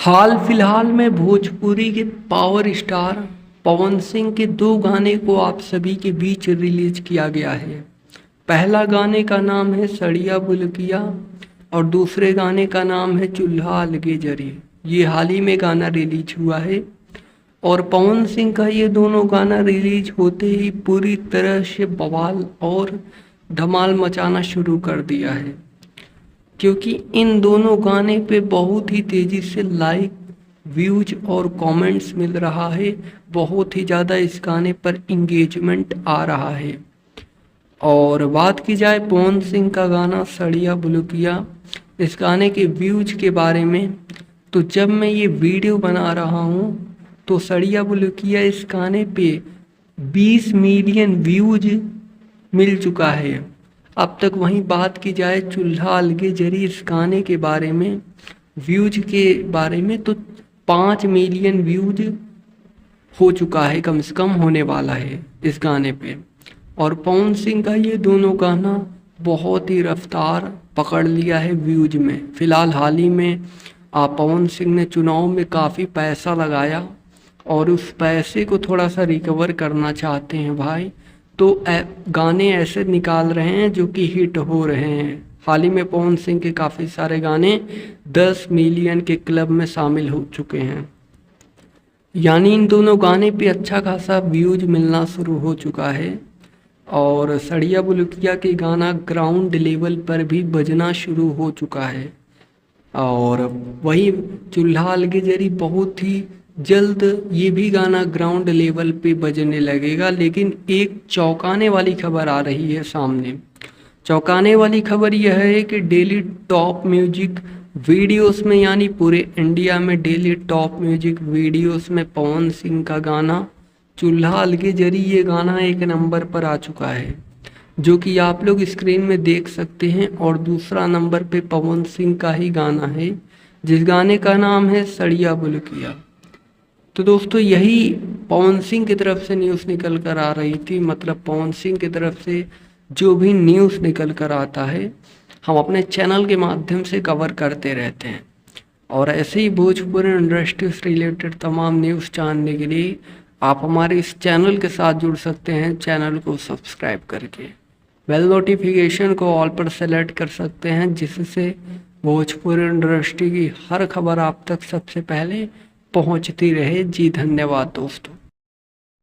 हाल फिलहाल में भोजपुरी के पावर स्टार पवन सिंह के दो गाने को आप सभी के बीच रिलीज किया गया है। पहला गाने का नाम है सड़िया बुलकिया और दूसरे गाने का नाम है चूल्हा अलगे जरी। ये हाल ही में गाना रिलीज हुआ है और पवन सिंह का ये दोनों गाना रिलीज होते ही पूरी तरह से बवाल और धमाल मचाना शुरू कर दिया है, क्योंकि इन दोनों गाने पे बहुत ही तेज़ी से लाइक, व्यूज और कमेंट्स मिल रहा है। बहुत ही ज़्यादा इस गाने पर इंगेजमेंट आ रहा है। और बात की जाए पवन सिंह का गाना सड़िया बुलकिया, इस गाने के व्यूज के बारे में, तो जब मैं ये वीडियो बना रहा हूँ तो सड़िया बुलकिया इस गाने पे 20 मिलियन व्यूज मिल चुका है अब तक। वहीं बात की जाए चूल्हा अलगे जरी इस गाने के बारे में, व्यूज के बारे में, तो 5 मिलियन व्यूज हो चुका है, कम से कम होने वाला है इस गाने पे। और पवन सिंह का ये दोनों गाना बहुत ही रफ्तार पकड़ लिया है व्यूज में। फिलहाल हाल ही में पवन सिंह ने चुनाव में काफ़ी पैसा लगाया और उस पैसे को थोड़ा सा रिकवर करना चाहते हैं भाई, तो गाने ऐसे निकाल रहे हैं जो कि हिट हो रहे हैं। हाल ही में पवन सिंह के काफ़ी सारे गाने 10 मिलियन के क्लब में शामिल हो चुके हैं, यानी इन दोनों गाने पे अच्छा खासा व्यूज मिलना शुरू हो चुका है। और सड़िया बुलकिया के गाना ग्राउंड लेवल पर भी बजना शुरू हो चुका है और वही चूल्हा अलगे जरी बहुत ही जल्द ये भी गाना ग्राउंड लेवल पे बजने लगेगा। लेकिन एक चौंकाने वाली खबर आ रही है सामने। चौंकाने वाली खबर यह है कि डेली टॉप म्यूजिक वीडियोस में, यानी पूरे इंडिया में डेली टॉप म्यूजिक वीडियोस में पवन सिंह का गाना चूल्हा अलगे जरी, ये गाना 1 नंबर पर आ चुका है, जो कि आप लोग स्क्रीन में देख सकते हैं। और दूसरा नंबर पे पवन सिंह का ही गाना है, जिस गाने का नाम है सड़िया बुलकिया। तो दोस्तों, यही पवन सिंह की तरफ से न्यूज़ निकल कर आ रही थी। मतलब पवन सिंह की तरफ से जो भी न्यूज़ निकल कर आता है हम अपने चैनल के माध्यम से कवर करते रहते हैं। और ऐसे ही भोजपुरी इंडस्ट्री से रिलेटेड तमाम न्यूज़ जानने के लिए आप हमारे इस चैनल के साथ जुड़ सकते हैं, चैनल को सब्सक्राइब करके। बेल नोटिफिकेशन को ऑल पर सेलेक्ट कर सकते हैं, जिससे भोजपुरी इंडस्ट्री की हर खबर आप तक सबसे पहले पहुंचती रहे। जी धन्यवाद दोस्तों।